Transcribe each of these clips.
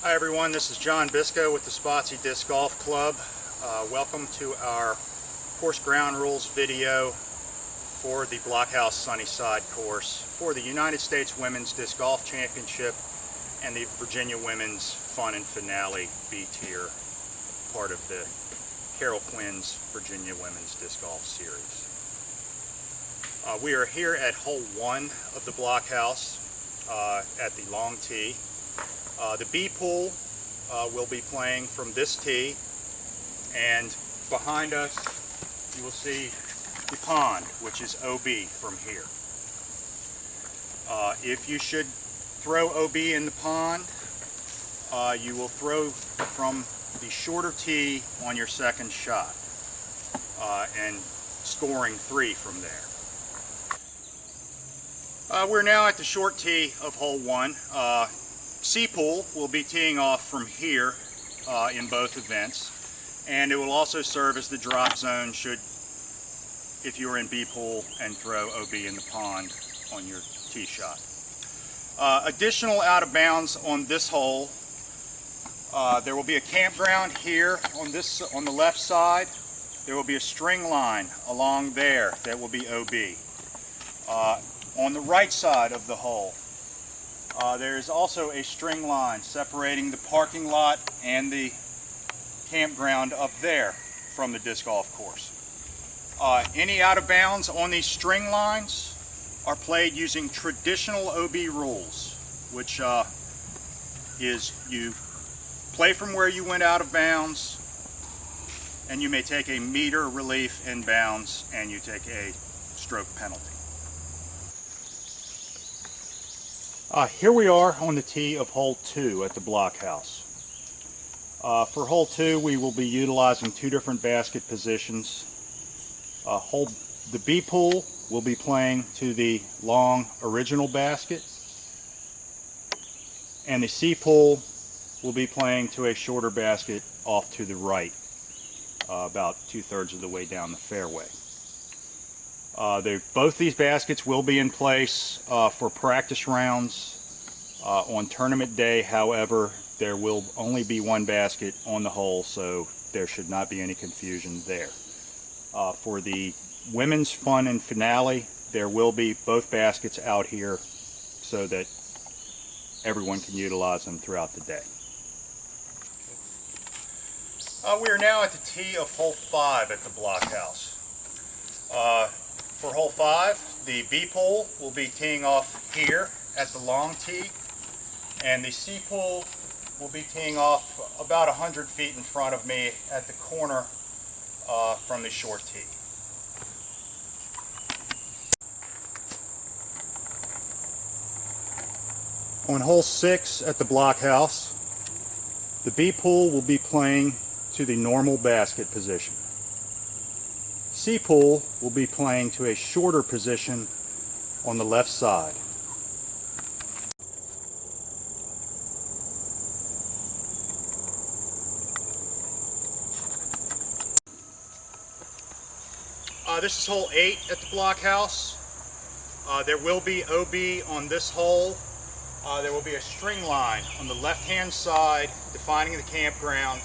Hi everyone, this is John Bisco with the Spotsy Disc Golf Club. Welcome to our course ground rules video for the Blockhouse Sunnyside course for the United States Women's Disc Golf Championship and the Virginia Women's Fun and Finale B-Tier, part of the Carol Quinn's Virginia Women's Disc Golf Series. We are here at hole 1 of the Blockhouse at the long tee. The B pool will be playing from this tee, and behind us you will see the pond, which is OB from here. If you should throw OB in the pond, you will throw from the shorter tee on your second shot and scoring 3 from there. We're now at the short tee of hole 1. C pool will be teeing off from here in both events, and it will also serve as the drop zone if you are in B pool and throw OB in the pond on your tee shot. Additional out of bounds on this hole, there will be a campground here on the left side. There will be a string line along there that will be OB. On the right side of the hole, there is also a string line separating the parking lot and the campground up there from the disc golf course. Any out of bounds on these string lines are played using traditional OB rules, which is you play from where you went out of bounds, and you may take a meter relief in bounds, and you take a stroke penalty. Here we are on the tee of hole 2 at the Blockhouse. For hole 2, we will be utilizing 2 different basket positions. The B pool will be playing to the long original basket, and the C pool will be playing to a shorter basket off to the right, about 2/3 of the way down the fairway. Both these baskets will be in place for practice rounds. On tournament day, however, there will only be 1 basket on the hole, so there should not be any confusion there. For the Women's Fun and Finale, there will be both baskets out here so that everyone can utilize them throughout the day. We are now at the tee of hole 5 at the Blockhouse. For hole 5, the B pool will be teeing off here at the long tee, and the C pool will be teeing off about 100 feet in front of me at the corner from the short tee. On hole 6 at the Blockhouse, the B pool will be playing to the normal basket position. C pool will be playing to a shorter position on the left side. This is hole 8 at the Blockhouse. There will be OB on this hole. There will be a string line on the left-hand side defining the campground,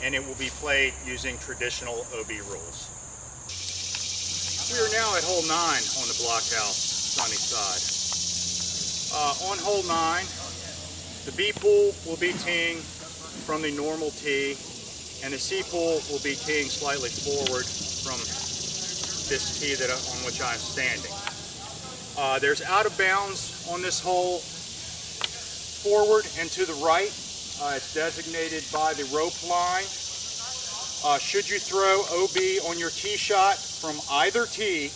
and it will be played using traditional OB rules. We are now at hole 9 on the Blockhouse Sunnyside. On hole 9, the B pool will be teeing from the normal tee, and the C pool will be teeing slightly forward from this tee on which I'm standing. There's out of bounds on this hole forward and to the right. It's designated by the rope line. Should you throw OB on your tee shot from either tee,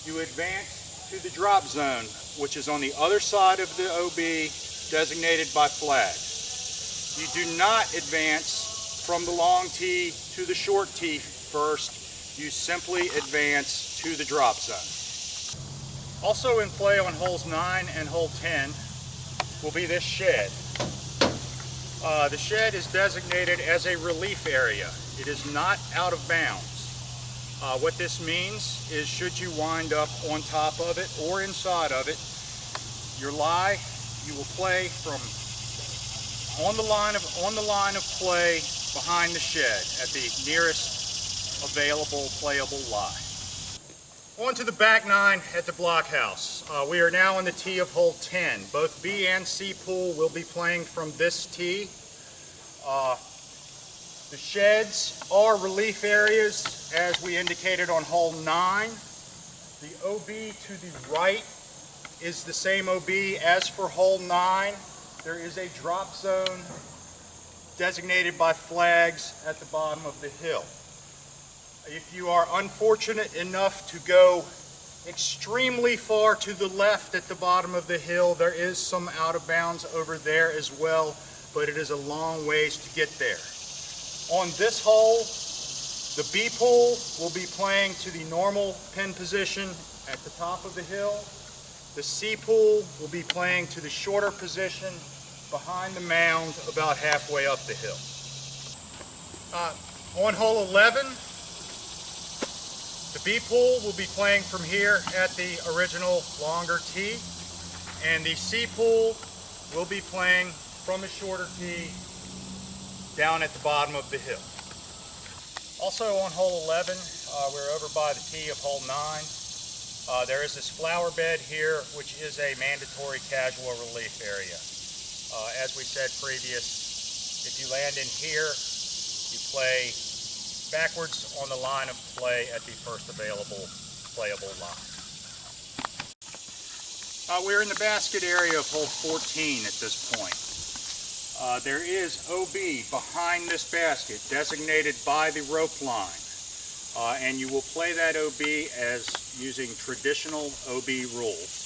you advance to the drop zone, which is on the other side of the OB, designated by flags. You do not advance from the long tee to the short tee first. You simply advance to the drop zone. Also in play on holes 9 and hole 10 will be this shed. The shed is designated as a relief area. It is not out of bounds. What this means is, should you wind up on top of it or inside of it, you will play from on the line of play behind the shed at the nearest available playable lie. On to the back nine at the Blockhouse. We are now on the tee of hole 10. Both B and C pool will be playing from this tee. The sheds are relief areas as we indicated on hole 9. The OB to the right is the same OB as for hole 9. There is a drop zone designated by flags at the bottom of the hill. If you are unfortunate enough to go extremely far to the left at the bottom of the hill, there is some out of bounds over there as well, but it is a long ways to get there. On this hole, the B pool will be playing to the normal pin position at the top of the hill. The C pool will be playing to the shorter position behind the mound about halfway up the hill. On hole 11, the B pool will be playing from here at the original longer tee, and the C pool will be playing from the shorter tee down at the bottom of the hill. Also on hole 11, we're over by the tee of hole 9. There is this flower bed here, which is a mandatory casual relief area. As we said previous, if you land in here, you play backwards on the line of play at the first available playable line. We're in the basket area of hole 14 at this point. There is OB behind this basket designated by the rope line, and you will play that OB as using traditional OB rules.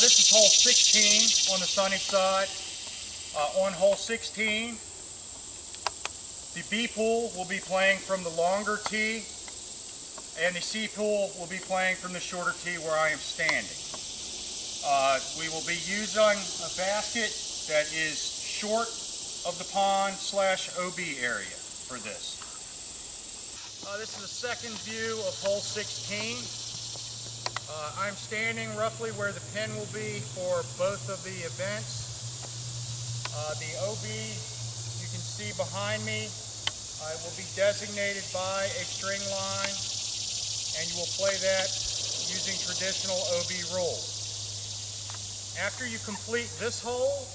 This is hole 16 on the sunny side. On hole 16, the B pool will be playing from the longer tee, and the C pool will be playing from the shorter tee where I am standing. We will be using a basket that is short of the pond / OB area for this. This is a second view of hole 16. I'm standing roughly where the pin will be for both of the events. The OB you can see behind me will be designated by a string line, and you will play that using traditional OB rules. After you complete this hole,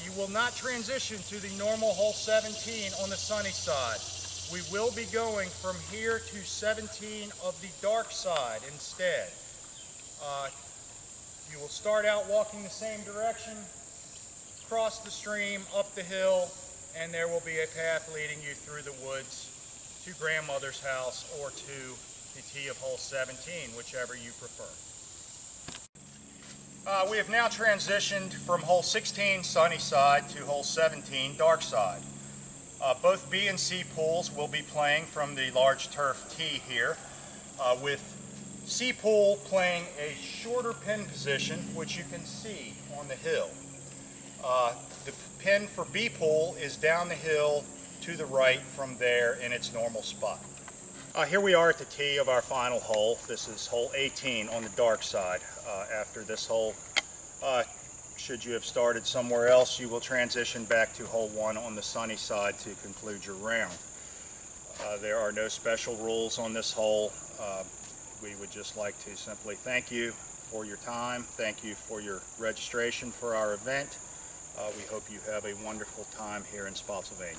you will not transition to the normal hole 17 on the sunny side. We will be going from here to 17 of the dark side instead. You will start out walking the same direction, cross the stream, up the hill, and there will be a path leading you through the woods to grandmother's house or to the tee of hole 17, whichever you prefer. We have now transitioned from hole 16 sunny side to hole 17 dark side. Both B and C pools will be playing from the large turf tee here, with C pool playing a shorter pin position, which you can see on the hill. The pin for B pool is down the hill to the right from there in its normal spot. Here we are at the tee of our final hole. This is hole 18 on the dark side. After this hole, should you have started somewhere else, you will transition back to hole 1 on the sunny side to conclude your round. There are no special rules on this hole. We would just like to simply thank you for your time. Thank you for your registration for our event. We hope you have a wonderful time here in Spotsylvania.